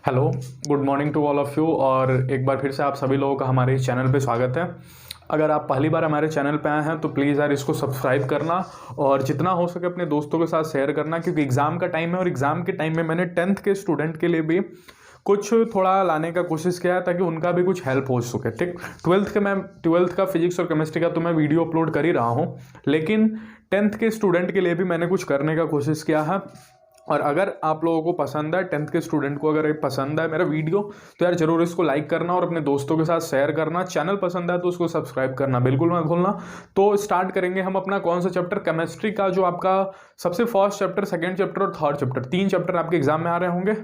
Hello, good morning to all of you. और एक बार फिर से आप सभी लोगों का हमारे इस चैनल पे स्वागत है। अगर आप पहली बार हमारे चैनल पे आए हैं तो प्लीज़ यार इसको सब्सक्राइब करना और जितना हो सके अपने दोस्तों के साथ शेयर करना, क्योंकि एग्ज़ाम का टाइम है और एग्ज़ाम के टाइम में मैंने 10th के स्टूडेंट के लिए भी कुछ थोड़ा लाने का कोशिश किया है ताकि उनका भी कुछ हेल्प हो सके। ठीक, 12th का फिजिक्स और केमिस्ट्री का तो मैं वीडियो अपलोड कर ही रहा हूँ, लेकिन 10th के स्टूडेंट के लिए भी मैंने कुछ करने का कोशिश किया है। और अगर आप लोगों को पसंद है, 10th के स्टूडेंट को अगर ये पसंद है मेरा वीडियो, तो यार जरूर इसको लाइक करना और अपने दोस्तों के साथ शेयर करना। चैनल पसंद है तो उसको सब्सक्राइब करना बिल्कुल मत भूलना। तो स्टार्ट करेंगे हम अपना कौन सा चैप्टर, केमिस्ट्री का जो आपका सबसे फर्स्ट चैप्टर, सेकंड चैप्टर और थर्ड चैप्टर, 3 चैप्टर आपके एग्जाम में आ रहे होंगे।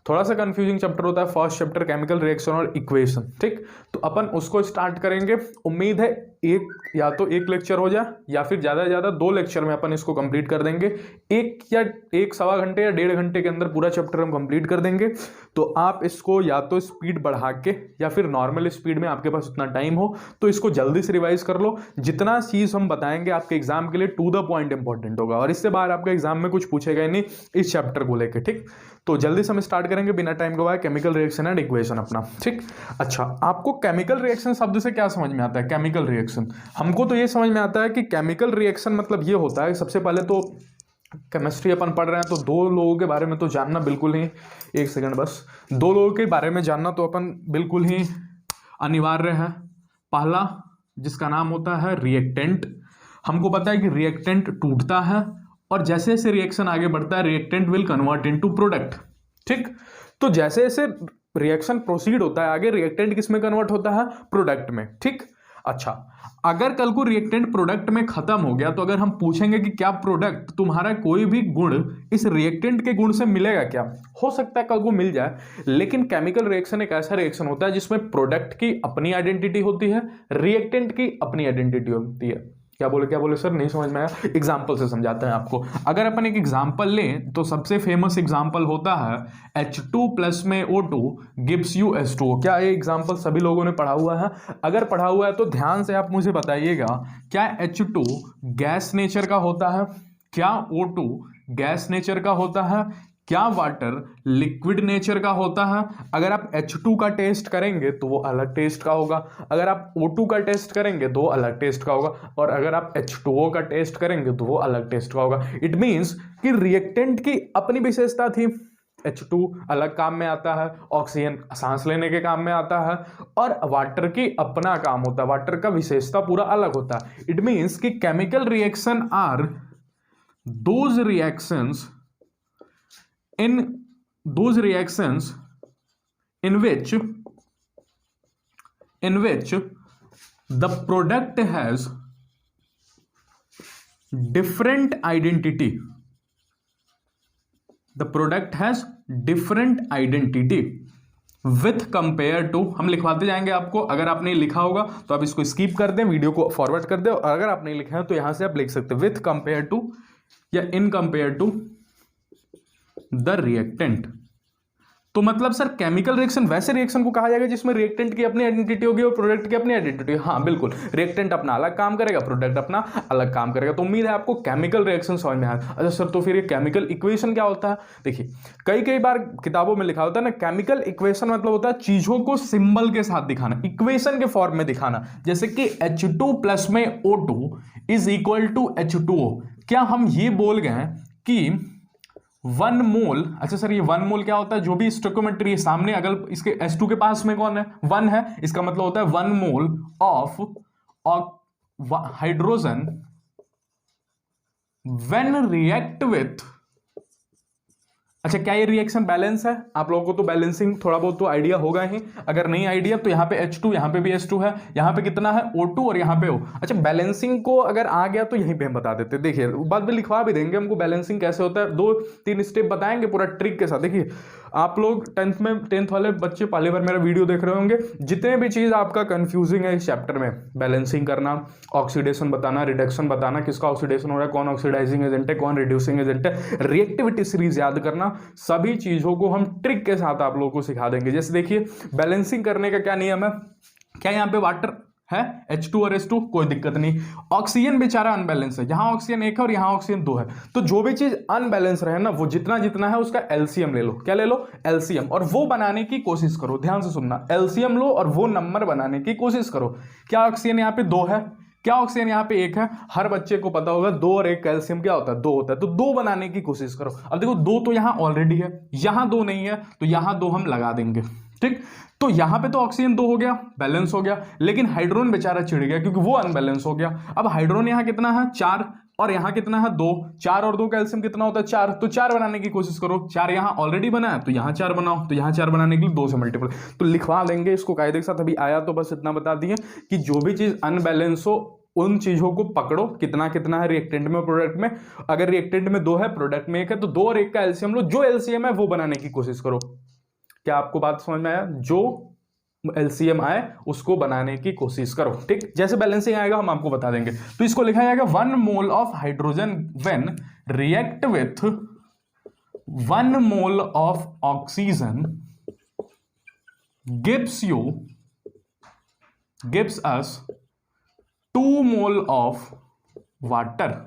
थोड़ा सा कंफ्यूजिंग चैप्टर होता है फर्स्ट चैप्टर, केमिकल रिएक्शन और इक्वेशन। ठीक, तो अपन उसको स्टार्ट करेंगे। उम्मीद है या तो एक लेक्चर हो जाए या फिर ज़्यादा से ज़्यादा 2 लेक्चर में अपन इसको कंप्लीट कर देंगे। एक सवा घंटे या 1.5 घंटे के अंदर पूरा चैप्टर हम कंप्लीट कर देंगे। तो आप इसको या तो स्पीड बढ़ा के या फिर नॉर्मल स्पीड में, आपके पास उतना टाइम हो तो इसको जल्दी से रिवाइज कर लो। जितना चीज़ हम बताएंगे आपके एग्जाम के लिए टू द पॉइंट इंपॉर्टेंट होगा और इससे बाहर आपके एग्जाम में कुछ पूछेगा ही नहीं इस चैप्टर को लेकर। ठीक, तो जल्दी से हम स्टार्ट करेंगे बिना टाइम गवाए, केमिकल रिएक्शन एंड इक्वेशन अपना। ठीक, अच्छा, आपको केमिकल रिएक्शन शब्द से क्या समझ में आता है? केमिकल रिएक्शन हमको तो ये समझ में आता है कि केमिकल रिएक्शन मतलब ये होता है, सबसे पहले तो केमिस्ट्री अपन पढ़ रहे हैं तो 2 लोगों के बारे में तो जानना बिल्कुल ही, एक सेकंड बस, 2 लोगों के बारे में जानना तो अपन बिल्कुल ही अनिवार्य है। पहला जिसका नाम होता है रिएक्टेंट। हमको पता है कि रिएक्टेंट टूटता है और जैसे जैसे रिएक्शन आगे बढ़ता है reactant will convert into product. ठीक, तो जैसे जैसे रिएक्शन प्रोसीड होता है आगे, रिएक्टेंट किस में कन्वर्ट होता है? प्रोडक्ट में। ठीक, अच्छा, अगर कल को रिएक्टेंट प्रोडक्ट में खत्म हो गया तो अगर हम पूछेंगे कि क्या प्रोडक्ट तुम्हारा कोई भी गुण इस रिएक्टेंट के गुण से मिलेगा क्या? हो सकता है कल को मिल जाए, लेकिन केमिकल रिएक्शन एक ऐसा रिएक्शन होता है जिसमें प्रोडक्ट की अपनी आइडेंटिटी होती है, रिएक्टेंट की अपनी आइडेंटिटी होती है। क्या बोले सर, नहीं समझ में आया? एग्जाम्पल से समझाते हैं आपको। अगर अपन एक एग्जाम्पल लें तो सबसे फेमस एग्जाम्पल होता है H2 प्लस में O2 गिव्स यू H2O। क्या ये एग्जाम्पल सभी लोगों ने पढ़ा हुआ है? अगर पढ़ा हुआ है तो ध्यान से आप मुझे बताइएगा, क्या H2 गैस नेचर का होता है? क्या O2 गैस नेचर का होता है? क्या वाटर लिक्विड नेचर का होता है? अगर आप H2 का टेस्ट करेंगे तो वो अलग टेस्ट का होगा, अगर आप O2 का टेस्ट करेंगे तो वो अलग टेस्ट का होगा, और अगर आप H2O का टेस्ट करेंगे तो वो अलग टेस्ट का होगा। इट मीन्स कि रिएक्टेंट की अपनी विशेषता थी। H2 अलग काम में आता है, ऑक्सीजन सांस लेने के काम में आता है, और वाटर की अपना काम होता है, वाटर का विशेषता पूरा अलग होता है। इट मीन्स कि chemical reaction are those reactions in those reactions in which the product has different identity. The product has different identity with compare to, हम लिखवाते जाएंगे आपको। अगर आपने लिखा होगा तो आप इसको स्किप कर दें, वीडियो को फॉरवर्ड कर दें, और अगर आप नहीं लिखे हैं तो यहां से आप लिख सकते हैं विथ कंपेयर टू या in compare to the reactant. तो मतलब सर केमिकल रिएक्शन वैसे रिएक्शन को कहा जाएगा जिसमें रिएक्टेंट की अपनी आइडेंटिटी होगी और प्रोडक्ट की अपनी आइडेंटिटी। हाँ बिल्कुल, रिएक्टेंट अपना अलग काम करेगा, प्रोडक्ट अपना अलग काम करेगा। तो उम्मीद है आपको केमिकल रिएक्शन समझ में आया। अच्छा सर, तो फिर ये केमिकल इक्वेशन क्या होता है? देखिए, कई बार किताबों में लिखा होता है ना, केमिकल इक्वेशन मतलब होता है चीजों को सिंबल के साथ दिखाना, इक्वेशन के फॉर्म में दिखाना। जैसे कि H2 प्लस में O2 is equal to H2O। क्या हम ये बोल गए कि 1 मोल, अच्छा सर ये 1 मोल क्या होता है? जो भी स्टोइकियोमेट्री है सामने, अगर इसके H2 के पास में कौन है? 1 है, इसका मतलब होता है 1 mole of hydrogen when react with. अच्छा, क्या ये रिएक्शन बैलेंस है? आप लोगों को तो बैलेंसिंग थोड़ा बहुत तो आइडिया होगा ही, अगर नहीं आइडिया तो यहाँ पे H2, यहाँ पे भी H2 है, यहाँ पे कितना है? O2 और यहाँ पे O। अच्छा, बैलेंसिंग को अगर आ गया तो यहीं पे हम बता देते। देखिए, बाद में लिखवा भी देंगे हमको बैलेंसिंग कैसे होता है, 2-3 स्टेप बताएंगे पूरा ट्रिक के साथ। देखिए, आप लोग 10th वाले बच्चे पहली बार मेरा वीडियो देख रहे होंगे, जितने भी चीज़ आपका कंफ्यूजिंग है इस चैप्टर में, बैलेंसिंग करना, ऑक्सीडेशन बताना, रिडक्शन बताना, किसका ऑक्सीडेशन हो रहा है, कौन ऑक्सीडाइजिंग एजेंट है, कौन रिड्यूसिंग एजेंट है, रिएक्टिविटी सीरीज याद करना, सभी चीजों को हम ट्रिक के साथ आप लोगों को सिखा देंगे। जैसे देखिए, बैलेंसिंग करने का क्या नियम है? क्या यहाँ पे वाटर है H2 और H2, कोई दिक्कत नहीं। ऑक्सीजन बेचारा अनबैलेंस है, यहाँ ऑक्सीजन 1 है और यहाँ ऑक्सीजन 2 है, तो जो भी चीज अनबैलेंस रहे ना वो जितना जितना है उसका एलसीएम ले लो। क्या ले लो? एलसीएम, और वो बनाने की कोशिश करो। ध्यान से सुनना, एलसीएम लो और वो नंबर बनाने की कोशिश करो। क्या ऑक्सीजन यहाँ पे 2 है, क्या ऑक्सीजन यहाँ पे 1 है? हर बच्चे को पता होगा 2 और 1 कैल्शियम क्या होता है? 2 होता है, तो 2 बनाने की कोशिश करो। अब देखो 2 तो यहाँ ऑलरेडी है, यहाँ 2 नहीं है, तो यहाँ 2 हम लगा देंगे। ठीक, तो यहां पे तो ऑक्सीजन 2 हो गया, बैलेंस हो गया, लेकिन हाइड्रोजन बेचारा चिढ़ गया क्योंकि वो अनबैलेंस हो गया। अब हाइड्रोजन यहां कितना है? 4, और यहां कितना है? 2। 4 और 2 कैल्शियम कितना होता है? 4, तो 4 बनाने की कोशिश करो। 4 यहां ऑलरेडी बना है तो यहां 4 बनाओ, तो यहां 4 बनाने के लिए 2 से मल्टीपल, तो लिखवा देंगे इसको कायदे के साथ। अभी आया तो बस इतना बता दिए कि जो भी चीज अनबैलेंस हो उन चीजों को पकड़ो, कितना कितना है रिएक्टेंट में, प्रोडक्ट में। अगर रिएक्टेंट में 2 है, प्रोडक्ट में 1 है, तो 2 और 1 का एलसीएम लो, जो एलसीएम है वो बनाने की कोशिश करो। क्या आपको बात समझ में आया? जो एलसीएम आए उसको बनाने की कोशिश करो। ठीक, जैसे बैलेंसिंग आएगा हम आपको बता देंगे। तो इसको लिखा जाएगा 1 mole of hydrogen when react with 1 mole of oxygen gives us 2 mole of water.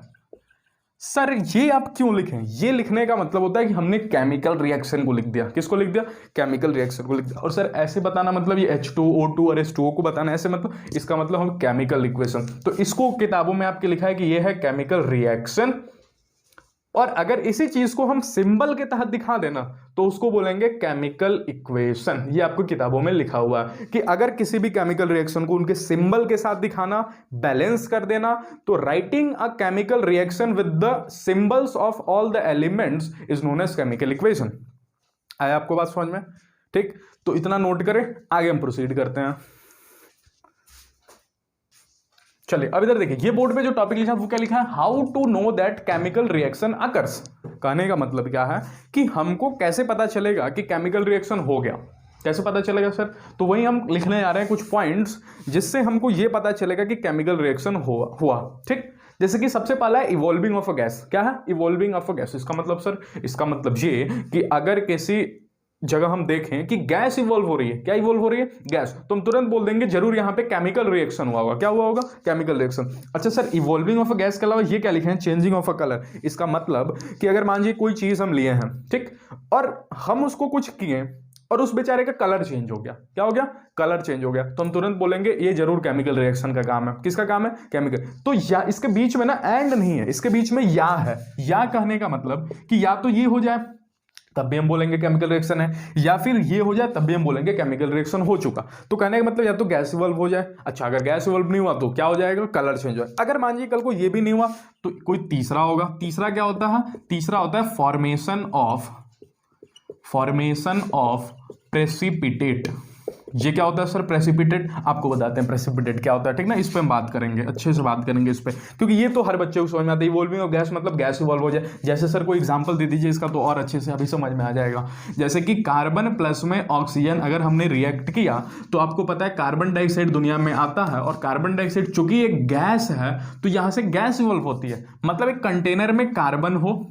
Sir ये आप क्यों लिखें? ये लिखने का मतलब होता है कि हमने केमिकल रिएक्शन को लिख दिया। किसको लिख दिया? केमिकल रिएक्शन को लिख दिया। और सर ऐसे बताना मतलब ये H2O2 और H2O को बताना ऐसे मतलब, इसका मतलब हम केमिकल इक्वेशन, तो इसको किताबों में आपके लिखा है कि ये है केमिकल रिएक्शन। और अगर इसी चीज को हम सिंबल के तहत दिखा देना तो उसको बोलेंगे केमिकल इक्वेशन। ये आपको किताबों में लिखा हुआ है कि अगर किसी भी केमिकल रिएक्शन को उनके सिंबल के साथ दिखाना, बैलेंस कर देना, तो writing a chemical reaction with the symbols of all the elements is known as chemical equation. आया आपको बात समझ में? ठीक, तो इतना नोट करें, आगे हम प्रोसीड करते हैं। चलिए अब इधर देखिए, ये बोर्ड पे जो टॉपिक लिखा है वो क्या लिखा है? How to know that chemical reaction occurs. कहने का मतलब क्या है कि हमको कैसे पता चलेगा कि केमिकल रिएक्शन हो गया, कैसे पता चलेगा सर? तो वही हम लिखने जा रहे हैं कुछ पॉइंट्स जिससे हमको ये पता चलेगा कि केमिकल रिएक्शन हुआ। ठीक, जैसे कि सबसे पहला है इवॉल्विंग ऑफ अ गैस। क्या है? Evolving of a gas. इसका मतलब सर, इसका मतलब ये कि अगर किसी जगह हम देखें कि गैस इवॉल्व हो रही है, क्या इवॉल्व हो रही है? गैस, तो हम तुरंत बोल देंगे जरूर यहाँ पे केमिकल रिएक्शन हुआ होगा। क्या हुआ होगा? Chemical reaction. अच्छा sir, evolving of a gas के अलावा ये क्या लिखे हैं? Changing of a colour. इसका मतलब कि अगर मान लीजिए कोई चीज हम लिए हैं, ठीक, और हम उसको कुछ किए और उस बेचारे का कलर चेंज हो गया। क्या हो गया? कलर चेंज हो गया, तो हम तुरंत बोलेंगे ये जरूर केमिकल रिएक्शन का काम है। किसका काम है? केमिकल। तो या इसके बीच में ना एंड नहीं है, इसके बीच में या है। या कहने का मतलब कि या तो ये हो जाए तब भी हम बोलेंगे केमिकल रिएक्शन है, या फिर ये हो जाए तब भी हम बोलेंगे केमिकल रिएक्शन हो चुका। तो कहने का मतलब या तो गैस इवॉल्व हो जाए, अच्छा अगर गैस इवॉल्व नहीं हुआ तो क्या हो जाएगा? कलर चेंज हो जाए। अगर मान लीजिए कल को ये भी नहीं हुआ तो कोई तीसरा होगा। तीसरा क्या होता है? तीसरा होता है फॉर्मेशन ऑफ प्रेसिपिटेट। ये क्या होता है सर? प्रेसिपिटेट। आपको बताते हैं प्रेसिपिटेट क्या होता है, ठीक ना? इस पे हम बात करेंगे, अच्छे से बात करेंगे इस पे, क्योंकि ये तो हर बच्चे को समझ में आता है। इवॉल्विंग ऑफ गैस मतलब गैस इवॉल्व हो जाए। जैसे सर कोई एग्जांपल दे दीजिए इसका, तो और अच्छे से अभी समझ में आ जाएगा। जैसे कि कार्बन प्लस में ऑक्सीजन अगर हमने रिएक्ट किया तो आपको पता है कार्बन डाइऑक्साइड दुनिया में आता है, और कार्बन डाइऑक्साइड चूंकि एक गैस है तो यहां से गैस इवॉल्व होती है। मतलब एक कंटेनर में कार्बन हो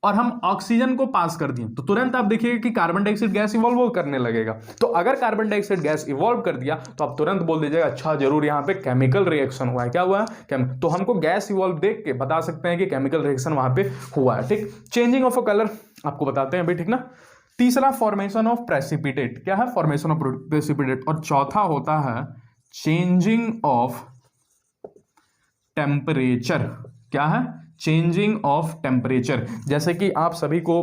और हम ऑक्सीजन को पास कर दिए तो तुरंत आप देखिएगा कि कार्बन डाइऑक्साइड गैस इवॉल्व करने लगेगा। तो अगर कार्बन डाइऑक्साइड गैस इवॉल्व कर दिया तो आप तुरंत बोल दीजिएगा अच्छा जरूर यहाँ पे केमिकल रिएक्शन हुआ है। क्या हुआ है? तो हमको गैस इवॉल्व देख के बता सकते हैं कि केमिकल रिएक्शन वहां पे हुआ है। ठीक, चेंजिंग ऑफ अ कलर आपको बताते हैं अभी, ठीक ना? तीसरा फॉर्मेशन ऑफ प्रेसिपिटेट। क्या है? Formation of precipitate. और चौथा होता है चेंजिंग ऑफ टेम्परेचर। क्या है? Changing of temperature. जैसे कि आप सभी को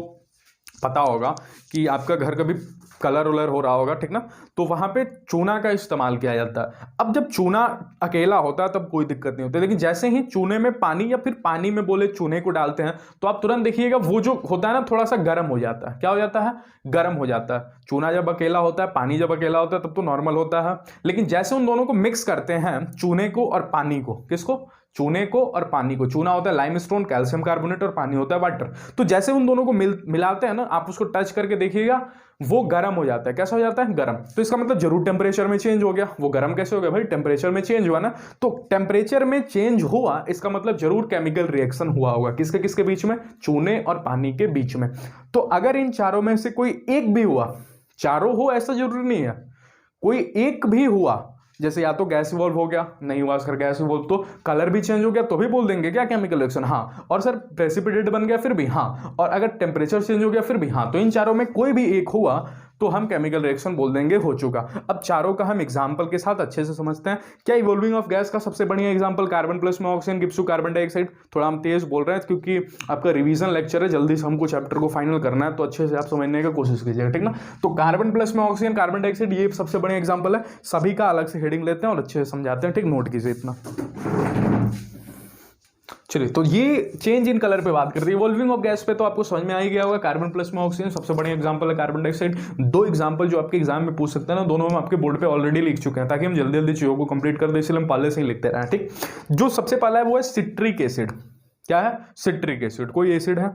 पता होगा कि आपका घर कभी कलर उलर हो रहा होगा, ठीक ना? तो वहां पे चूना का इस्तेमाल किया जाता है। अब जब चूना अकेला होता है तब कोई दिक्कत नहीं होती, लेकिन जैसे ही चूने में पानी या फिर पानी में बोले चूने को डालते हैं तो आप तुरंत देखिएगा वो जो होता है ना थोड़ा सा गर्म हो जाता है। क्या हो जाता है? गर्म हो जाता है। चूना जब अकेला होता है, पानी जब अकेला होता है तब तो नॉर्मल होता है, लेकिन जैसे उन दोनों को मिक्स करते हैं, चूने को और पानी को, किसको? चूने को और पानी को। चूना होता है लाइमस्टोन, कैल्शियम कार्बोनेट, और पानी होता है वाटर। तो जैसे उन दोनों को मिलाते हैं ना, आप उसको टच करके देखिएगा वो गर्म हो जाता है। कैसा हो जाता है? गर्म। तो इसका मतलब जरूर टेम्परेचर में चेंज हो गया। वो गर्म कैसे हो गया भाई? टेम्परेचर में चेंज हुआ ना। तो टेम्परेचर में चेंज हुआ, इसका मतलब जरूर केमिकल रिएक्शन हुआ होगा। किसके किसके बीच में? चूने और पानी के बीच में। तो अगर इन चारों में से कोई एक भी हुआ, चारों हो ऐसा जरूरी नहीं है, कोई एक भी हुआ, जैसे या तो गैस इवॉल्व हो गया, नहीं हुआ सर गैस इवॉल्व, तो कलर भी चेंज हो गया तो भी बोल देंगे क्या केमिकल रिएक्शन, हाँ। और सर प्रेसिपिटेट बन गया फिर भी, हाँ। और अगर टेम्परेचर चेंज हो गया फिर भी, हाँ। तो इन चारों में कोई भी एक हुआ तो हम केमिकल रिएक्शन बोल देंगे हो चुका। अब चारों का हम एग्जांपल के साथ अच्छे से समझते हैं। क्या इवॉल्विंग ऑफ गैस का सबसे बढ़िया एग्जांपल कार्बन प्लस में oxygen gives to carbon dioxide. थोड़ा हम तेज बोल रहे हैं क्योंकि आपका रिवीजन लेक्चर है, जल्दी से हमको चैप्टर को फाइनल करना है, तो अच्छे से आप समझने की कोशिश कीजिएगा, ठीक ना। तो कार्बन प्लस में ऑक्सीजन कार्बन डाइऑक्साइड ये सबसे बढ़िया एग्जाम्पल है। सभी का अलग से हेडिंग लेते हैं और अच्छे से समझाते हैं, ठीक। नोट कीजिए इतना। चलिए, तो ये चेंज इन कलर पे बात करते हैं। इवॉल्विंग ऑफ गैस पे तो आपको समझ में आ ही गया होगा। कार्बन प्लस में ऑक्सीजन सबसे बढ़िया एग्जांपल है, कार्बन डाइऑक्साइड। दो एग्जांपल जो आपके एग्जाम में पूछ सकते हैं ना, दोनों हम आपके बोर्ड पे ऑलरेडी लिख चुके हैं ताकि हम जल्दी जल्दी चीजों को कंप्लीट कर दे, इसलिए हम पहले से ही लिखते रहे, ठीक। जो सबसे पहला है वो है सिट्रिक एसिड। क्या है? Citric acid. कोई एसिड है,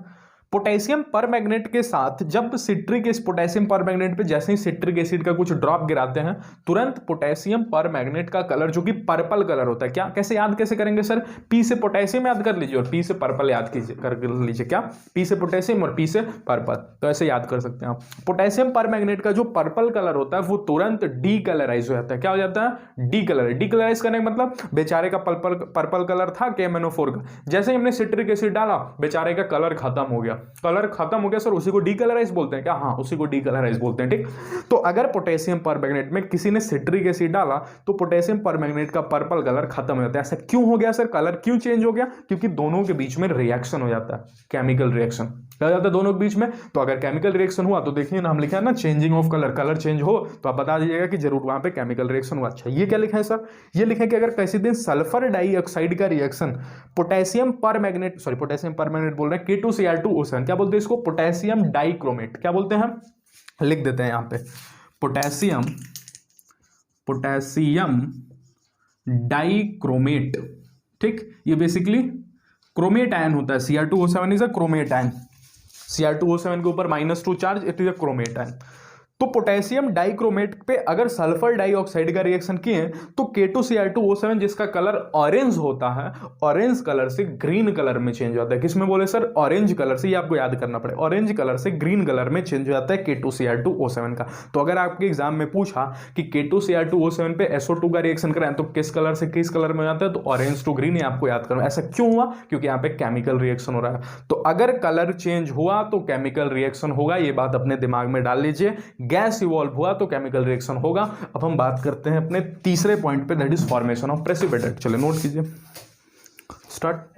पोटेशियम परमैंगनेट के साथ जब सिट्रिक एसिड, पोटेशियम परमैंगनेट पे जैसे ही सिट्रिक एसिड का कुछ ड्रॉप गिराते हैं, तुरंत पोटेशियम परमैंगनेट का कलर जो कि पर्पल कलर होता है। क्या, कैसे याद कैसे करेंगे सर? पी से पोटेशियम याद कर लीजिए और पी से पर्पल याद कीजिए, कर लीजिए। क्या? पी से पोटेशियम और पी से पर्पल, तो ऐसे याद कर सकते हैं आप। पोटेशियम परमैंगनेट का जो पर्पल कलर होता है वो तुरंत डीकलराइज हो जाता है। क्या हो जाता है? डीकलराइज। डीकलराइज करने का मतलब बेचारे का पर्पल कलर था KMnO4 का, जैसे ही हमने सिट्रिक एसिड डाला बेचारे का कलर खत्म हो गया। कलर खत्म हो गया सर, उसी को डीकलराइज बोलते हैं क्या? हाँ, उसी को डीकलराइज बोलते हैं, ठीक। तो अगर पोटेशियम परमैंगनेट में किसी ने सिट्रिक एसिड डाला तो पोटेशियम परमैंगनेट का पर्पल कलर खत्म हो जाता है। ऐसा क्यों हो गया सर? कलर क्यों चेंज हो गया? क्योंकि दोनों के बीच में रिएक्शन हो जाता है, केमिकल रिएक्शन क्या जाता है दोनों के बीच में। तो अगर केमिकल रिएक्शन हुआ तो देखिए ना, हम लिखा है ना changing of colour, colour change हो तो आप बता दीजिएगा कि जरूर वहां पे केमिकल रिएक्शन हुआ। अच्छा, ये क्या लिखा है सर? ये लिखा है कि अगर किसी दिन सल्फर डाइऑक्साइड का reaction potassium permanganate, sorry potassium permanganate बोल रहे हैं, K2Cr2O7, क्या बोलते हैं इसको? Potassium dichromate. क्या बोलते हैं? लिख देते हैं यहां पे, पोटेशियम डाइक्रोमेट, ठीक। ये बेसिकली क्रोमेट आयन होता है। Cr2O7 is a chromate ion. Cr2O7 के ऊपर -2 charge, it is a chromate ion. तो पोटेशियम डाइक्रोमेट पे अगर सल्फर डाइऑक्साइड का रिएक्शन किए तो K2Cr2O7 जिसका कलर ऑरेंज होता है, ऑरेंज कलर से ग्रीन कलर में चेंज होता है। किसमें बोले सर? ऑरेंज कलर से, ये आपको याद करना पड़ेगा, ऑरेंज कलर से ग्रीन कलर में चेंज हो जाता है K2Cr2O7 का। तो अगर आपके एग्जाम में पूछा कि K2Cr2O7 पे SO2 का रिएक्शन कराएं तो किस कलर से किस कलर में जाता है, तो ऑरेंज टू ग्रीन, आपको याद करना। ऐसा क्यों हुआ? क्योंकि यहाँ पे केमिकल रिएक्शन हो रहा है। तो अगर कलर चेंज हुआ तो केमिकल रिएक्शन होगा, ये बात अपने दिमाग में डाल लीजिए। गैस इवॉल्व हुआ तो केमिकल रिएक्शन होगा। अब हम बात करते हैं अपने तीसरे पॉइंट पे, that is formation of precipitate. चलिए नोट कीजिए, स्टार्ट।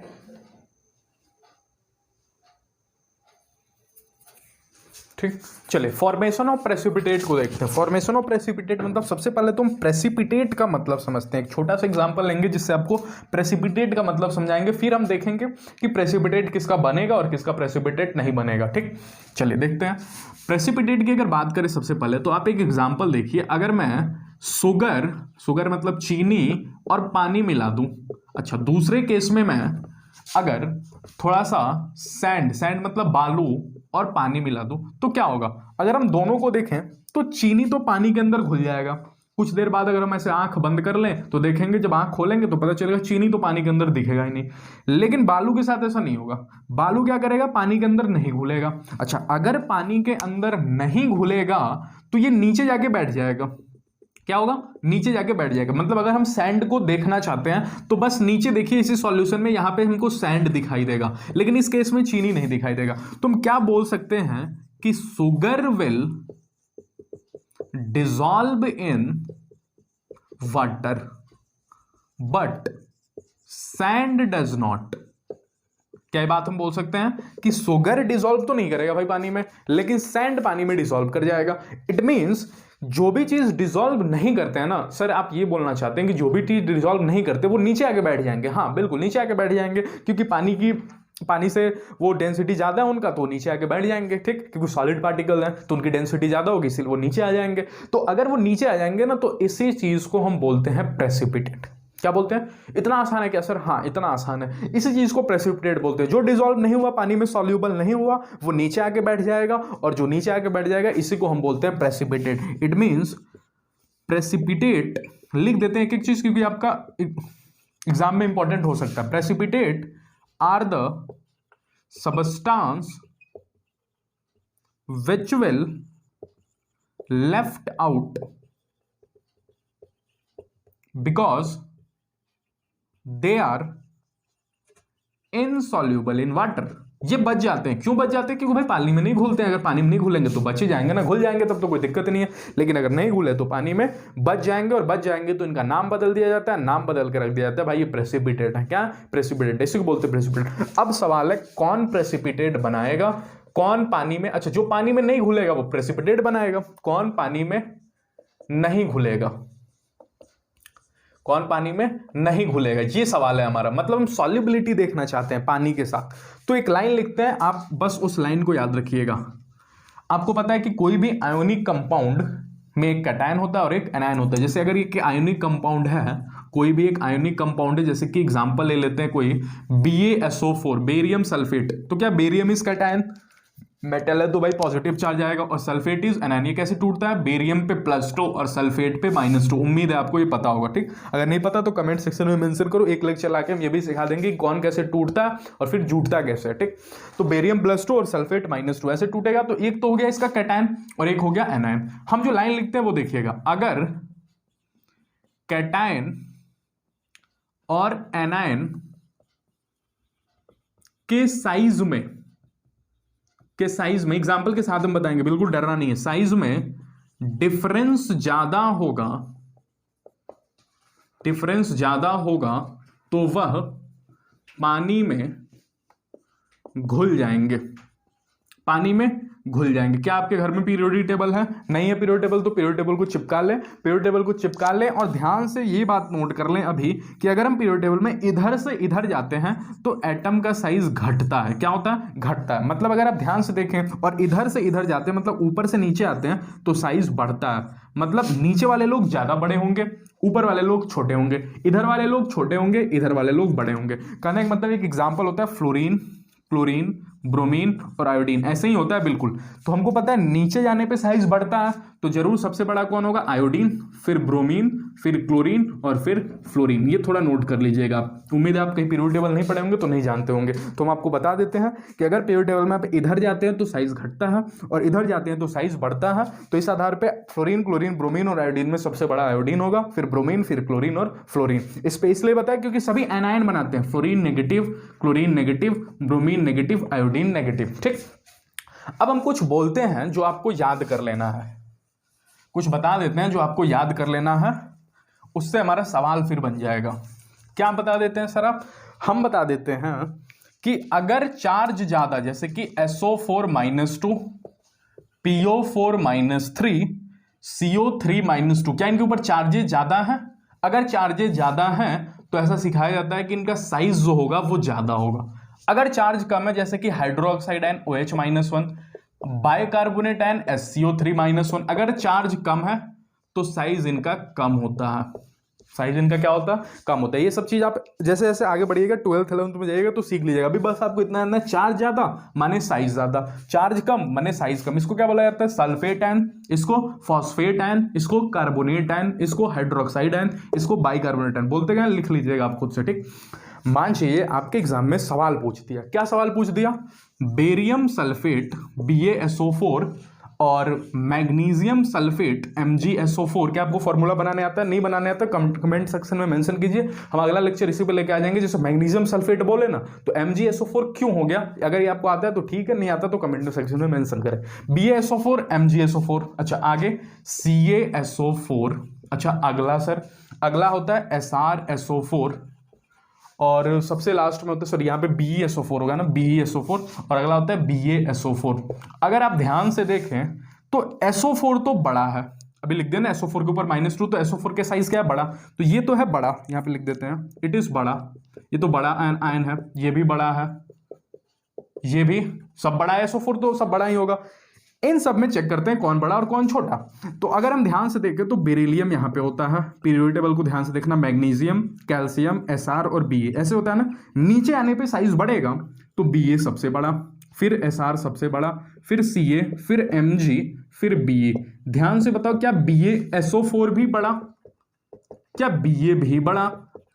ठीक, चलिए फॉर्मेशन ऑफ प्रेसिपिटेट को देखते हैं। फॉर्मेशन ऑफ प्रेसिपिटेट मतलब सबसे पहले तो हम प्रेसिपिटेट का मतलब समझते हैं। एक छोटा सा एग्जांपल लेंगे जिससे आपको प्रेसिपिटेट का मतलब समझाएंगे, फिर हम देखेंगे कि प्रेसिपिटेट किसका बनेगा और किसका प्रेसिपिटेट नहीं बनेगा, ठीक। चलिए देखते हैं प्रेसिपिटेट की अगर बात करें सबसे पहले, तो आप एक एग्जांपल देखिए। अगर मैं शुगर मतलब चीनी और पानी मिला दूं, अच्छा दूसरे केस में मैं अगर थोड़ा सा सैंड मतलब बालू और पानी मिला दूं तो क्या होगा? अगर हम दोनों को देखें तो चीनी तो पानी के अंदर घुल जाएगा। कुछ देर बाद अगर हम ऐसे आंख बंद कर लें तो देखेंगे, जब आंख खोलेंगे तो पता चलेगा चीनी तो पानी के अंदर दिखेगा ही नहीं। लेकिन बालू के साथ ऐसा नहीं होगा। बालू क्या करेगा? पानी के अंदर नहीं घुलेगा। अच्छा, अगर पानी के अंदर नहीं घुलेगा तो ये नीचे जाके बैठ जाएगा। क्या होगा? नीचे जाके बैठ जाएगा। मतलब अगर हम सैंड को देखना चाहते हैं तो बस नीचे देखिए, इसी सॉल्यूशन में यहां पे हमको सैंड दिखाई देगा, लेकिन इस केस में चीनी नहीं दिखाई देगा। तो हम क्या बोल सकते हैं कि sugar will dissolve in water but sand does not. क्या बात हम बोल सकते हैं कि शुगर डिसॉल्व तो नहीं करेगा भाई पानी में, लेकिन सैंड पानी में डिसॉल्व कर जाएगा। इट मींस जो भी चीज डिसॉल्व नहीं करते हैं ना सर, आप ये बोलना चाहते हैं कि जो भी चीज डिसॉल्व नहीं करते वो नीचे आके बैठ जाएंगे। हाँ बिल्कुल, नीचे आके बैठ जाएंगे, क्योंकि पानी से वो डेंसिटी ज्यादा है उनका, तो नीचे आके बैठ जाएंगे, ठीक। क्योंकि सॉलिड पार्टिकल है तो उनकी डेंसिटी ज्यादा होगी, इसलिए वो नीचे आ जाएंगे। तो अगर वो नीचे आ जाएंगे ना, तो इसी चीज को हम बोलते हैं प्रेसिपिटेट। क्या बोलते हैं? इतना आसान है क्या सर? हाँ इतना आसान है। इसी चीज को प्रेसिपिटेट बोलते हैं। जो डिसॉल्व नहीं हुआ, पानी में सॉल्यूबल नहीं हुआ, वो नीचे आके बैठ जाएगा, और जो नीचे आके बैठ जाएगा इसी को हम बोलते हैं प्रेसिपिटेट। इट मींस प्रेसिपिटेट, लिख देते हैं एक एक चीज क्योंकि आपका एग्जाम में इंपॉर्टेंट हो सकता है। Precipitate are the substance which will left out because they are insoluble in water. ये बच जाते हैं, क्यों बच जाते हैं? क्योंकि भाई पानी में नहीं घुलते हैं। अगर पानी में नहीं घुलेंगे तो बच ही जाएंगे ना, घुल जाएंगे तब तो कोई दिक्कत नहीं है, लेकिन अगर नहीं घुले तो पानी में बच जाएंगे, और बच जाएंगे तो इनका नाम बदल दिया जाता है, नाम बदल के रख दिया जाता है भाई ये प्रेसिपिटेट है। क्या? प्रेसिपिटेट, इसी को बोलते हैं प्रेसिपिटेट। अब सवाल है कौन प्रेसिपिटेट बनाएगा, कौन पानी में, अच्छा जो पानी में नहीं घुलेगा वो प्रेसिपिटेट बनाएगा, कौन पानी में नहीं घुलेगा, कौन पानी में नहीं घुलेगा, ये सवाल है हमारा। मतलब हम सॉल्युबिलिटी देखना चाहते हैं पानी के साथ। तो एक लाइन लिखते हैं, आप बस उस लाइन को याद रखिएगा। आपको पता है कि कोई भी आयोनिक कंपाउंड में एक कैटायन होता है और एक एनायन होता है। जैसे अगर ये आयोनिक कंपाउंड है, कोई भी एक आयोनिक कंपाउंड है, जैसे कि एग्जांपल ले लेते हैं कोई BaSO4 बेरियम सल्फेट, तो क्या बेरियम इज कैटायन, मेटल है तो भाई पॉजिटिव चार्ज आएगा, और सल्फेट इज एनायन। ये कैसे टूटता है? बेरियम पे +2 और सल्फेट पे -2। उम्मीद है आपको ये पता होगा, ठीक। अगर नहीं पता तो कमेंट सेक्शन में मेंशन करो, एक लेक्चर लाके हम ये भी सिखा देंगे कि कौन कैसे टूटता है और फिर जुटता कैसे है, ठीक। तो बेरियम +2 और सल्फेट -2 ऐसे टूटेगा। तो एक तो हो गया इसका कैटायन और एक हो गया एनायन। हम जो लाइन लिखते हैं वो देखिएगा, अगर कैटायन और एनायन के साइज में एग्जाम्पल के साथ हम बताएंगे, बिल्कुल डरना नहीं है, साइज में डिफरेंस ज्यादा होगा तो वह पानी में घुल जाएंगे, पानी में घुल जाएंगे। क्या आपके घर में पीरियोडिक टेबल है? नहीं है पीरियोडिक टेबल, तो पीरियोडिक टेबल को चिपका ले, पीरियोडिक टेबल को चिपका ले। और ध्यान से ये बात नोट कर लें अभी कि अगर हम पीरियोडिक टेबल में इधर से इधर जाते हैं तो एटम का साइज घटता है। क्या होता है? घटता है। मतलब अगर आप ध्यान से देखें और इधर से इधर जाते हैं, मतलब ऊपर से नीचे आते हैं, तो साइज बढ़ता है। मतलब नीचे वाले लोग ज्यादा बड़े होंगे, ऊपर वाले लोग छोटे होंगे, इधर वाले लोग छोटे होंगे, इधर वाले लोग बड़े होंगे। कहने का मतलब एक एग्जाम्पल होता है फ्लोरीन, क्लोरीन, ब्रोमीन और आयोडीन, ऐसे ही होता है बिल्कुल। तो हमको पता है नीचे जाने पे साइज बढ़ता है, तो जरूर सबसे बड़ा कौन होगा? आयोडीन, फिर ब्रोमीन, फिर क्लोरीन और फिर फ्लोरीन। ये थोड़ा नोट कर लीजिएगा आप। उम्मीद है आप कहीं पीरियोडिक टेबल नहीं पढ़े होंगे तो नहीं जानते होंगे, तो हम आपको बता देते हैं कि अगर पीरियोडिक टेबल में आप इधर जाते हैं तो साइज घटता है और इधर जाते हैं तो साइज बढ़ता है। तो इस आधार पर फ्लोरीन, क्लोरीन, ब्रोमीन और आयोडीन में सबसे बड़ा आयोडीन होगा, फिर ब्रोमीन, फिर क्लोरीन और फ्लोरीन। इस पे इसलिए बताया क्योंकि सभी एनायन बनाते हैं, fluorine negative, chlorine negative, bromine negative, iodine negative, ठीक। अब हम कुछ बोलते हैं जो आपको याद कर लेना है, कुछ बता देते हैं जो आपको याद कर लेना है, उससे हमारा सवाल फिर बन जाएगा। क्या बता देते हैं सर आप? हम बता देते हैं कि अगर चार्ज ज्यादा, जैसे कि SO4-2, PO4-3, CO3-2, क्या इनके ऊपर चार्जेस ज्यादा हैं? अगर चार्जेस ज्यादा हैं तो ऐसा सिखाया जाता है कि इनका साइज जो होगा वो ज्यादा होगा। अगर चार्ज कम है, जैसे कि hydroxide ion OH-1, bicarbonate ion SCO3-1, अगर चार्ज कम है तो साइज इनका कम होता है। साइज इनका क्या होता है? कम होता है। ये सब चीज आप जैसे जैसे आगे बढ़िएगा 12th 11th में जाइएगा तो सीख लीजिएगा। अभी बस आपको इतना है, चार्ज ज्यादा माने साइज ज्यादा, चार्ज कम माने साइज कम। इसको क्या बोला जाता है? सल्फेट आयन, इसको फॉस्फेट आयन, इसको कार्बोनेट आयन, इसको हाइड्रोक्साइड आयन, इसको बाइकार्बोनेट आयन। बोलते क्या? लिख लीजिएगा आप खुद से, ठीक। मान चाहिए आपके एग्जाम में सवाल पूछ दिया, क्या सवाल पूछ दिया? बेरियम सल्फेट BaSO4 और मैग्नीशियम सल्फेट MgSO4, क्या आपको फॉर्मूला बनाने आता है? नहीं बनाने आता? कमेंट सेक्शन में मेंशन कीजिए, हम अगला लेक्चर इसी पे लेके आ जाएंगे। जैसे मैग्नीशियम सल्फेट बोले ना, तो MgSO4 क्यों हो गया? अगर ये आपको आता है तो ठीक है, नहीं आता तो कमेंट सेक्शन में मेंशन करें। BaSO4, MgSO4, अच्छा आगे CaSO4, अच्छा अगला सर, अगला होता है SrSO4 और सबसे लास्ट में होता है सर यहाँ पे BeSO4 होगा ना, BeSO4, और अगला होता है BaSO4। अगर आप ध्यान से देखें तो SO4 तो बड़ा है, अभी लिख देना SO4 के ऊपर -2, तो SO4 के साइज क्या है? बड़ा। तो ये तो है बड़ा, यहाँ पे लिख देते हैं इट इज बड़ा, ये तो बड़ा आयन है, ये भी बड़ा है, ये भी सब बड़ा है, SO4 तो सब बड़ा ही होगा। इन सब में चेक करते हैं कौन बड़ा और कौन छोटा। तो अगर हम ध्यान से देखें तो बेरिलियम यहाँ पे होता है, पीरियोडिक टेबल को ध्यान से देखना, मैग्नीशियम, कैल्शियम, Sr और Ba ऐसे होता है ना। नीचे आने पे साइज बढ़ेगा तो Ba सबसे बड़ा, फिर Sr सबसे बड़ा, फिर Ca, फिर Mg, फिर Ba। ध्यान से बताओ क्या BaSO4 भी बड़ा? क्या Ba भी बड़ा?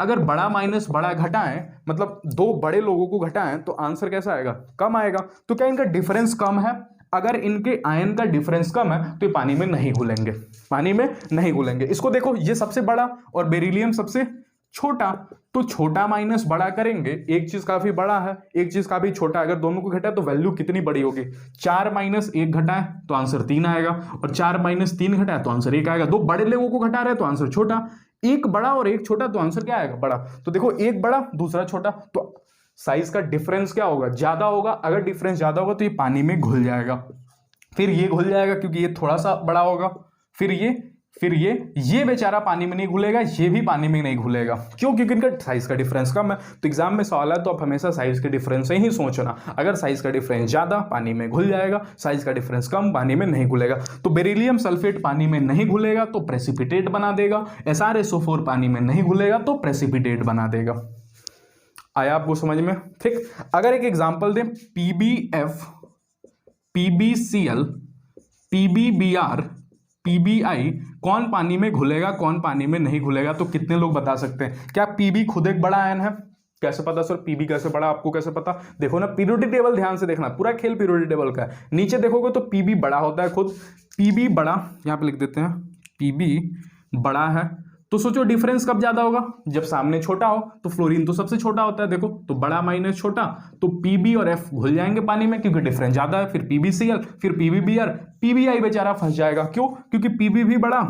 अगर बड़ा माइनस बड़ा घटाएं, मतलब दो बड़े लोगों को घटाएं, तो आंसर कैसा आएगा? कम आएगा। तो क्या इनका डिफरेंस कम है? अगर इनके आयन का डिफरेंस कम है तो ये पानी में नहीं घुलेंगे, पानी में नहीं घुलेंगे। इसको देखो, ये सबसे बड़ा और बेरिलियम सबसे छोटा, तो छोटा माइनस बड़ा करेंगे, एक चीज काफी बड़ा है एक चीज काफी छोटा, अगर दोनों को घटाए तो वैल्यू कितनी बड़ी होगी, 4 माइनस 1 घटाए तो आंसर 3 आएगा, और 4 माइनस 3 घटाए तो आंसर 1 आएगा। दो बड़े लोगों को घटा रहे हैं तो आंसर छोटा, एक बड़ा और एक छोटा तो आंसर क्या आएगा, बड़ा। तो देखो, एक बड़ा दूसरा छोटा, तो साइज का डिफरेंस क्या होगा, ज्यादा होगा। अगर डिफरेंस ज्यादा होगा तो ये पानी में घुल जाएगा, फिर ये घुल जाएगा क्योंकि ये थोड़ा सा बड़ा होगा, फिर ये बेचारा पानी में नहीं घुलेगा, ये भी पानी में नहीं घुलेगा। क्यों? क्योंकि इनका साइज का डिफरेंस कम है। तो एग्जाम में सवाल है तो आप हमेशा साइज के डिफरेंस से ही सोचना। अगर साइज का डिफरेंस ज्यादा पानी में घुल जाएगा, साइज का डिफरेंस कम पानी में नहीं घुलेगा। तो बेरिलियम सल्फेट पानी में नहीं घुलेगा तो प्रेसिपिटेट बना देगा, SrSO4 पानी में नहीं घुलेगा तो प्रेसिपिटेट बना देगा। आया आपको समझ में? ठीक। अगर एक एग्जांपल दें, PbF, PbCl, PbBr, PbI कौन पानी में घुलेगा कौन पानी में नहीं घुलेगा, तो कितने लोग बता सकते हैं? क्या Pb खुद एक बड़ा आयन है? कैसे पता सर Pb कैसे बड़ा, आपको कैसे पता? देखो ना, पीरियोडिक टेबल ध्यान से देखना, पूरा खेल पीरियोडिक टेबल का है। नीचे देखोगे तो Pb बड़ा होता है खुद, Pb बड़ा, यहां पे लिख देते हैं Pb बड़ा है, तो सोचो डिफरेंस कब ज्यादा होगा, जब सामने छोटा हो। तो फ्लोरीन तो सबसे छोटा होता है, देखो तो बड़ा माइनस छोटा, तो Pb और F घुल जाएंगे पानी में क्योंकि डिफरेंस ज्यादा है। फिर PbCl, फिर PbBr, PbI बेचारा फंस जाएगा। क्यों? क्योंकि Pb भी बड़ा,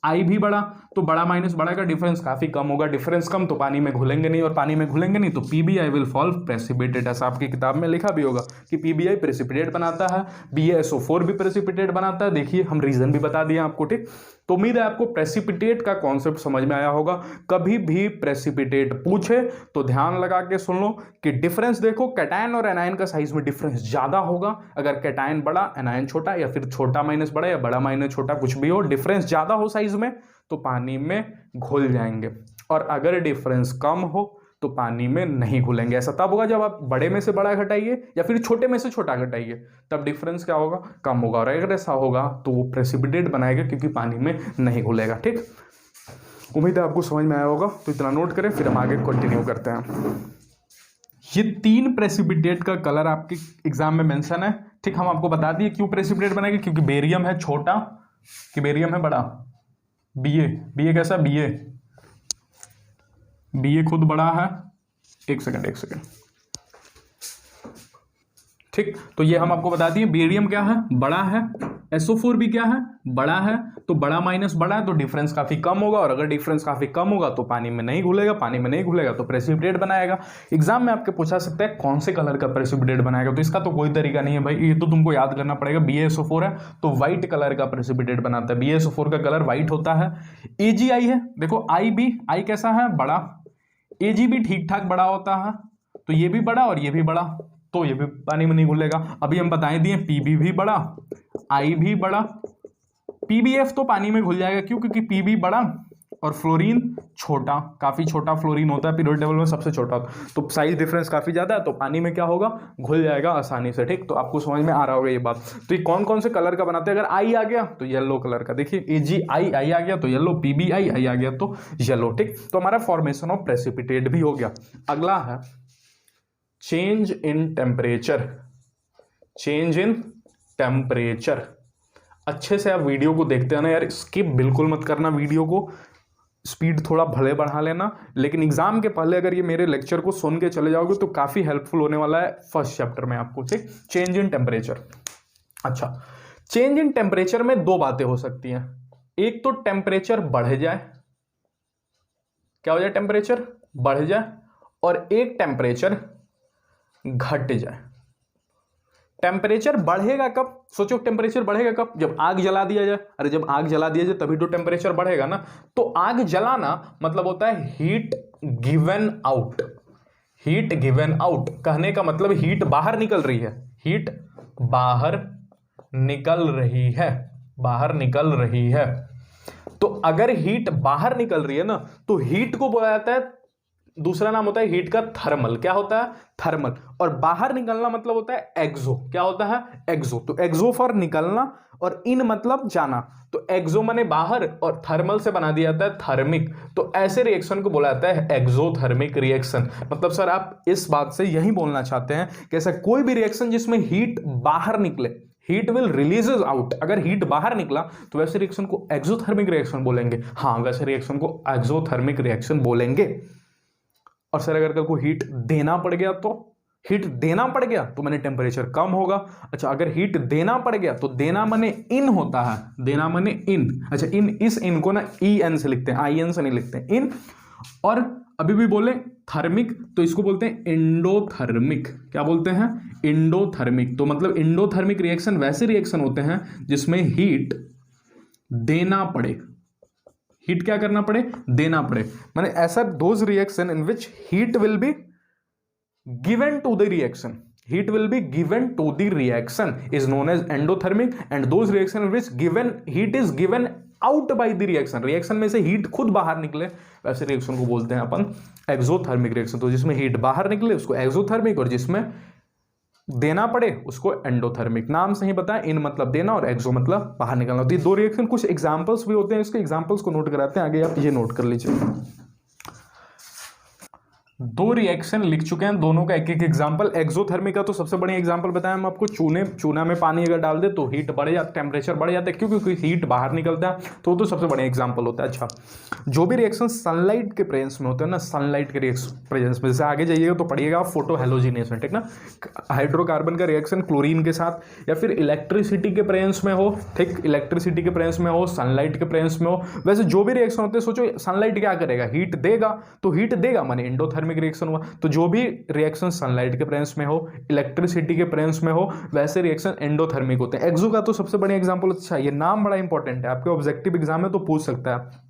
I भी बड़ा, तो बड़ा माइनस बड़ा का डिफरेंस काफी कम होगा, डिफरेंस कम तो पानी में घुलेंगे नहीं, और पानी में घुलेंगे नहीं तो PbI विल फॉल प्रेसिपिटेट। ऐसा आपकी किताब में लिखा भी होगा कि PbI प्रेसिपिटेट बनाता है, BaSO4 भी प्रेसिपिटेट बनाता है। देखिए हम रीजन भी बता दिए आपको। ठीक, तो उम्मीद है आपको प्रेसिपिटेट का कॉन्सेप्ट समझ में आया होगा। कभी भी प्रेसिपिटेट पूछे तो ध्यान लगा के सुन लो कि डिफरेंस देखो, कैटायन और एनायन का साइज में डिफरेंस ज्यादा होगा। अगर कैटायन बड़ा एनायन छोटा, या फिर छोटा माइनस बड़ा या बड़ा माइनस छोटा, कुछ भी हो, डिफरेंस ज्यादा हो साइज में तो पानी में घुल जाएंगे, और अगर डिफरेंस कम हो तो पानी में नहीं घुलेंगे। ऐसा तब होगा जब आप बड़े में से बड़ा घटाइए या फिर छोटे में से छोटा घटाइए, तब डिफरेंस क्या होगा, कम होगा। और अगर ऐसा होगा तो वो प्रेसिपिटेट बनाएगा क्योंकि पानी में नहीं घुलेगा। ठीक, उम्मीद है आपको समझ में आया होगा। तो इतना नोट करें, फिर हम आगे कंटिन्यू करते हैं। ये 3 प्रेसिपिटेट का कलर आपके एग्जाम में मेंशन है। ठीक, हम आपको बता दिए क्यों प्रेसिपिटेट बनेगा, क्योंकि बेरियम है छोटा कि बेरियम है बड़ा। BA कैसा, BA खुद बड़ा है। एक सेकंड। ठीक, तो ये हम आपको बता दिए, बेरियम क्या है, बड़ा है, SO4 भी क्या है, बड़ा है, तो बड़ा माइनस बड़ा है तो डिफरेंस काफी कम होगा, और अगर डिफरेंस काफी कम होगा तो पानी में नहीं घुलेगा, पानी में नहीं घुलेगा तो प्रेसिपिटेट बनाएगा। एग्जाम में आपके पूछा सकता है कौन से कलर का प्रेसिपिटेट बनाएगा, तो इसका तो कोई तरीका नहीं है भाई, ये तो तुमको याद करना पड़ेगा। BaSO4 है तो व्हाइट कलर का प्रेसिपिटेट बनाता है, BaSO4 का कलर व्हाइट होता है। AgI है, देखो I कैसा है, बड़ा, Ag भी ठीक ठाक बड़ा होता है, तो ये भी बड़ा और ये भी बड़ा, तो ये भी पानी में नहीं घुलेगा। अभी हम बताए दिए Pb भी बड़ा, I भी बड़ा, PbF तो पानी में घुल जाएगा। क्यों? क्योंकि Pb बड़ा और फ्लोरीन छोटा, काफी छोटा फ्लोरीन होता है, पीरियोडिक टेबल में सबसे छोटा होता है, तो साइज डिफरेंस काफी ज्यादा है, तो पानी में क्या होगा, घुल जाएगा आसानी से। ठीक, तो आपको समझ में आ रहा होगा ये बात। तो ये कौन कौन से कलर का बनाते हैं, अगर I आ गया तो येलो कलर का, देखिए AgI आ गया तो येलो, PbI आ गया तो येलो। ठीक, तो हमारा फॉर्मेशन ऑफ प्रेसिपिटेट भी हो गया। अगला है change in temperature. Change in temperature, अच्छे से आप वीडियो को देखते हैं ना यार, स्किप बिल्कुल मत करना वीडियो को, स्पीड थोड़ा भले बढ़ा लेना, लेकिन एग्जाम के पहले अगर ये मेरे लेक्चर को सुन के चले जाओगे तो काफी हेल्पफुल होने वाला है फर्स्ट चैप्टर में आपको। ठीक, चेंज इन टेम्परेचर। अच्छा, चेंज इन टेम्परेचर में 2 बातें हो सकती हैं। एक तो टेम्परेचर बढ़ जाए, क्या हो जाए, टेम्परेचर बढ़ जाए, और एक टेम्परेचर घट जाए। टेम्परेचर बढ़ेगा कब, सोचो टेम्परेचर बढ़ेगा कब, जब आग जला दिया जाए। अरे जब आग जला दिया जाए तभी तो टेम्परेचर बढ़ेगा ना। तो आग जलाना मतलब होता है heat given out. Heat given out कहने का मतलब हीट बाहर निकल रही है, हीट बाहर निकल रही है, बाहर निकल रही है। तो अगर हीट बाहर निकल रही है ना, तो हीट को बोला जाता है दूसरा नाम होता है हीट का थर्मल। क्या होता है? थर्मल। और बाहर निकलना मतलब होता है एक्सो। क्या होता है? एक्सो। तो एक्सो फॉर निकलना और इन मतलब जाना। तो एक्सो माने बाहर और थर्मल से बना दिया जाता है थर्मिक। तो ऐसे रिएक्शन को बोला जाता है एक्सोथर्मिक रिएक्शन। मतलब सर आप इस बात से यही बोलना चाहते हैं कि ऐसा कोई भी रिएक्शन जिसमें हीट बाहर निकले, हीट विल रिलीजेस आउट, अगर हीट बाहर निकला तो वैसे रिएक्शन को एक्सोथर्मिक रिएक्शन बोलेंगे। हाँ, वैसे रिएक्शन को एक्सोथर्मिक रिएक्शन बोलेंगे। और सर अगर कोई हीट देना पड़ गया तो, हीट देना पड़ गया तो माने टेम्परेचर कम होगा। अच्छा, अगर हीट देना पड़ गया तो देना माने इन होता है, देना माने इन। अच्छा, इन, इस इन को ना ई एन से लिखते हैं, आई एन से नहीं लिखते हैं, इन। और अभी भी बोले थर्मिक तो इसको बोलते हैं एंडोथर्मिक। क्या बोलते हैं? एंडोथर्मिक। तो मतलब एंडोथर्मिक रिएक्शन वैसे रिएक्शन होते हैं जिसमें हीट देना पड़े, हीट क्या करना पड़े? देना पड़े। माने ऐसा those reaction in which heat will be given to the reaction, heat will be given to the reaction is known as endothermic, and those reaction in which given heat is given out by the reaction, reaction में से heat खुद बाहर निकले, वैसे reaction को बोलते हैं अपन exothermic reaction. तो जिसमें हीट बाहर निकले उसको एक्सोथर्मिक, और जिसमें देना पड़े उसको एंडोथर्मिक। नाम से ही बताया, इन मतलब देना और एक्सो मतलब बाहर निकलना। तो ये दो रिएक्शन, कुछ एग्जांपल्स भी होते हैं, इसके एग्जांपल्स को नोट कराते हैं आगे, आप ये नोट कर लीजिए। दो रिएक्शन लिख चुके हैं, दोनों का एक एक एग्जांपल। एक्सोथर्मिक का तो सबसे बड़ी एग्जांपल बताया हम आपको, चूना में पानी अगर डाल दे तो हीट बढ़ जाता, टेम्परेचर बढ़ जाता है, क्योंकि हीट बाहर निकलता है, तो वो तो सबसे बड़ा एग्जांपल होता है। अच्छा, जो भी रिएक्शन सनलाइट के प्रेजेंस में होते हैं ना, सनलाइट के प्रेजेंस में, जैसे आगे जाइएगा तो पढ़िएगा फोटो हेलोजिनेशन, ठीक ना, हाइड्रोकार्बन का रिएक्शन क्लोरीन के साथ, या फिर इलेक्ट्रिसिटी के प्रेजेंस में हो, ठीक, इलेक्ट्रिसिटी के प्रेजेंस में हो, सनलाइट के प्रेजेंस में हो, वैसे जो भी रिएक्शन होते हैं, सोचो सनलाइट क्या करेगा? हीट देगा, तो हीट देगा माने एंडोथर्मिक रिएक्शन हुआ। तो जो भी रिएक्शन सनलाइट के प्रेजेंस में हो, इलेक्ट्रिसिटी के प्रेजेंस में हो, वैसे रिएक्शन एंडोथर्मिक होते हैं। एक्सो का तो सबसे बड़ा एग्जांपल, अच्छा ये नाम बड़ा इंपॉर्टेंट है, आपके ऑब्जेक्टिव एग्जाम में तो पूछ सकता है।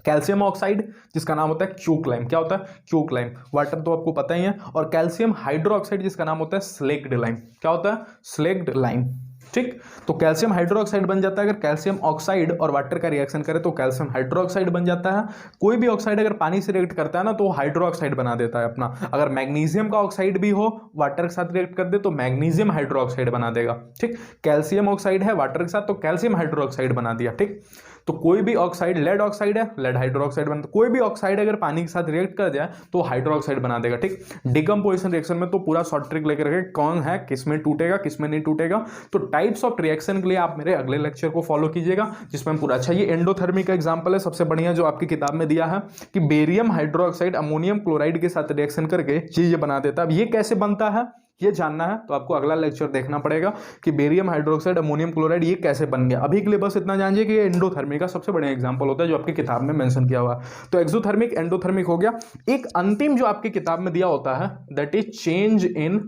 कैल्शियम ऑक्साइड जिसका नाम होता है क्यूक्लाइम। क्या होता है? क्यूक्लाइम। वाटर तो आपको पता ही है। और कैल्शियम हाइड्रोक्साइड जिसका नाम होता है स्लेक्ड लाइम। क्या होता है? Slaked lime. ठीक, तो कैल्शियम हाइड्रोक्साइड बन जाता है अगर कैल्शियम ऑक्साइड और वाटर का रिएक्शन करे तो कैल्शियम हाइड्रोक्साइड बन जाता है। कोई भी ऑक्साइड अगर पानी से रिएक्ट करता है ना तो हाइड्रोक्साइड बना देता है अपना। अगर मैग्नीशियम का ऑक्साइड भी हो, वाटर के साथ रिएक्ट कर दे तो मैग्नीशियम हाइड्रोक्साइड बना देगा। ठीक, कैल्शियम ऑक्साइड है वाटर के साथ तो कैल्शियम हाइड्रोक्साइड बना दिया। ठीक, तो कोई भी ऑक्साइड, लेड ऑक्साइड है, लेड हाइड्रोक्साइड बनता है। कोई भी ऑक्साइड अगर पानी के साथ रिएक्ट कर जाए तो हाइड्रोक्साइड बना देगा। ठीक, डिकम्पोजिशन रिएक्शन में तो पूरा शॉर्ट ट्रिक लेकर के कौन है, किसमें टूटेगा किसमें नहीं टूटेगा। तो टाइप्स ऑफ रिएक्शन के लिए आप मेरे अगले लेक्चर को फॉलो कीजिएगा जिसमें हम पूरा, अच्छा ये एंडोथर्मिक का एग्जांपल है सबसे बढ़िया जो आपकी किताब में दिया है कि बेरियम हाइड्रोक्साइड अमोनियम क्लोराइड के साथ रिएक्शन करके चीज बना देता है। अब ये कैसे बनता है ये जानना है तो आपको अगला लेक्चर देखना पड़ेगा कि बेरियम हाइड्रोक्साइड अमोनियम क्लोराइड ये कैसे बन गया। अभी के लिए बस इतना जानिए कि ये एंडोथर्मिक का सबसे बड़ा एग्जांपल होता है जो आपकी किताब में मेंशन किया हुआ। तो एक्सोथर्मिक एंडोथर्मिक हो गया। एक अंतिम जो आपकी किताब में दिया होता है that is change in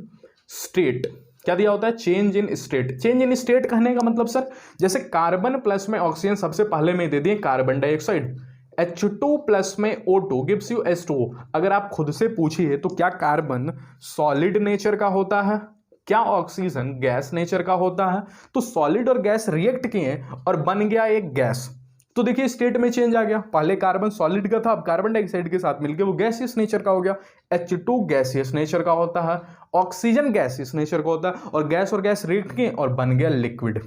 state. क्या दिया होता है? Change in state. Change in state कहने का मतलब सर जैसे कार्बन प्लस में ऑक्सीजन सबसे पहले में दे दिए कार्बन डाइऑक्साइड, H2 प्लस में O2 गिव्स यू H2। अगर आप खुद से पूछिए तो क्या कार्बन सॉलिड नेचर का होता है, क्या ऑक्सीजन गैस नेचर का होता है? तो सॉलिड और गैस रिएक्ट किए और बन गया एक गैस। तो देखिए स्टेट में चेंज आ गया, पहले कार्बन सॉलिड का था अब कार्बन डाइऑक्साइड के साथ मिलकर वो गैसियस नेचर का हो गया। H2 गैसियस नेचर का होता है, ऑक्सीजन गैसियस नेचर का होता है और गैस रिएक्ट किए और बन गया लिक्विड।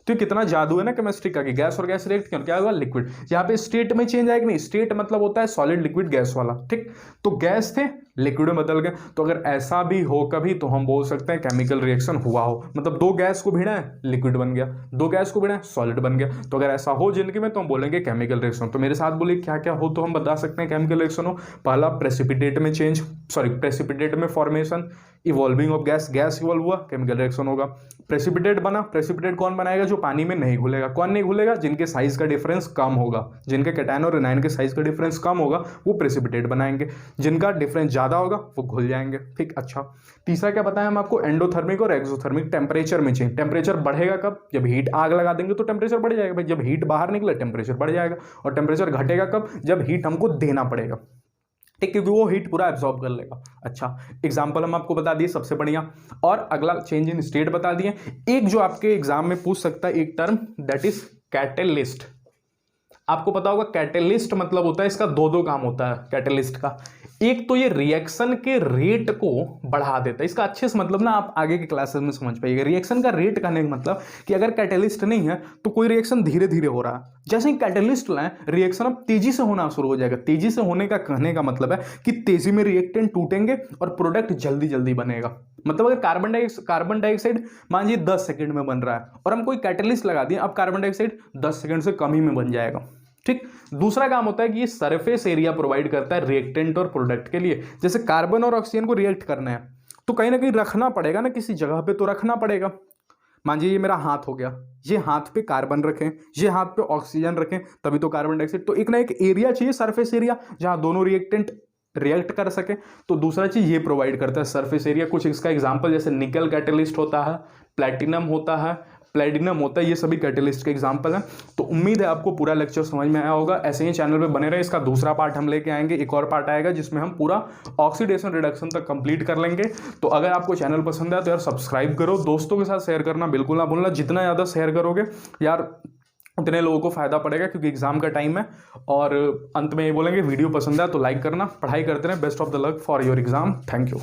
तो कितना जादू है ना केमिस्ट्री का कि गैस और गैस रिएक्ट किया क्या होगा? लिक्विड। यहाँ पे स्टेट में चेंज आएगा नहीं, स्टेट मतलब होता है सॉलिड लिक्विड गैस वाला। ठीक, तो गैस थे लिक्विड में बदल गए। तो अगर ऐसा भी हो कभी तो हम बोल सकते हैं केमिकल रिएक्शन हुआ हो, मतलब दो गैस को भिड़ा है लिक्विड बन गया, दो गैस को भिड़ा है सॉलिड बन गया। तो अगर ऐसा हो जिंदगी में तो हम बोलेंगे केमिकल रिएक्शन। तो मेरे साथ बोलिए क्या क्या हो तो हम बता सकते हैं केमिकल रिएक्शन हो। पहला प्रेसिपिटेट में चेंज, प्रेसिपिटेट में formation, evolving of gas, gas evolve हुआ केमिकल रिएक्शन होगा। प्रेसिपिटेट बना, प्रेसिपिटेट कौन बनाएगा? जो पानी में नहीं घुलेगा। कौन नहीं घुलेगा? जिनके साइज का डिफरेंस कम होगा, जिनके कैटायन और एनायन के साइज का डिफरेंस कम होगा वो प्रेसिपिटेट बनाएंगे, जिनका डिफरेंस ज्यादा होगा वो घुल जाएंगे। ठीक, अच्छा तीसरा क्या बताया हम आपको? एंडोथर्मिक और एक्सोथर्मिक। टेम्परेचर में चेंज, टेम्परेचर बढ़ेगा कब? जब हीट आग लगा देंगे तो टेम्परेचर बढ़ जाएगा भाई, जब हीट बाहर निकले टेम्परेचर बढ़ जाएगा। और टेम्परेचर घटेगा कब? जब हीट हमको देना पड़ेगा। ठीक, क्योंकि वो हीट पूरा एब्जॉर्ब कर लेगा। अच्छा एग्जांपल हम आपको बता दिए सबसे बढ़िया, और अगला चेंज इन स्टेट बता दिए। एक जो आपके एग्जाम में पूछ सकता है एक टर्म दैट इज कैटलिस्ट। आपको पता होगा कैटेलिस्ट मतलब होता है, इसका दो काम होता है कैटेलिस्ट का। एक तो ये रिएक्शन के रेट को बढ़ा देता है, इसका अच्छे से मतलब ना आप आगे के क्लासेस में समझ पाइएगा। रिएक्शन का रेट कहने का मतलब कि अगर कैटेलिस्ट नहीं है तो कोई रिएक्शन धीरे धीरे हो रहा है, जैसे ही कैटेलिस्ट लाएं रिएक्शन अब तेजी से होना शुरू हो जाएगा। तेजी से होने का कहने का मतलब है कि तेजी में रिएक्टेंट टूटेंगे और प्रोडक्ट जल्दी जल्दी बनेगा। मतलब अगर कार्बन डाइऑक्साइड मान लीजिए 10 सेकंड में बन रहा है और हम कोई कैटेलिस्ट लगा दिए, अब कार्बन डाइऑक्साइड 10 सेकंड से कम ही में बन जाएगा। ठीक। दूसरा काम होता है कि ये सरफेस एरिया प्रोवाइड करता है रिएक्टेंट और प्रोडक्ट के लिए। जैसे कार्बन और ऑक्सीजन को रिएक्ट करना है तो कहीं ना कहीं रखना पड़ेगा ना, किसी जगह पे तो रखना पड़ेगा। मान लीजिए ये मेरा हाथ हो गया, ये हाथ पे कार्बन रखें, ये हाथ पे ऑक्सीजन रखें, तभी तो कार्बन डाइऑक्साइड। तो एक ना एक एरिया चाहिए, सरफेस एरिया, जहां दोनों रिएक्टेंट रिएक्ट कर सके। तो दूसरा चीज ये प्रोवाइड करता है सरफेस एरिया। कुछ इसका एग्जांपल जैसे निकल कैटेलिस्ट होता है, प्लैटिनम होता है, प्लेटिनम होता है, ये सभी कैटेलिस्ट के एग्जांपल हैं। तो उम्मीद है आपको पूरा लेक्चर समझ में आया होगा। ऐसे ही चैनल पे बने रहे, इसका दूसरा पार्ट हम लेके आएंगे, एक और पार्ट आएगा जिसमें हम पूरा ऑक्सीडेशन रिडक्शन तक कंप्लीट कर लेंगे। तो अगर आपको चैनल पसंद है तो यार सब्सक्राइब करो, दोस्तों के साथ शेयर करना बिल्कुल ना भूलना। जितना ज़्यादा शेयर करोगे यार उतने लोगों को फायदा पड़ेगा, क्योंकि एग्जाम का टाइम है। और अंत में ये बोलेंगे वीडियो पसंद है तो लाइक करना, पढ़ाई करते रहें। Best of the luck for your exam. Thank you.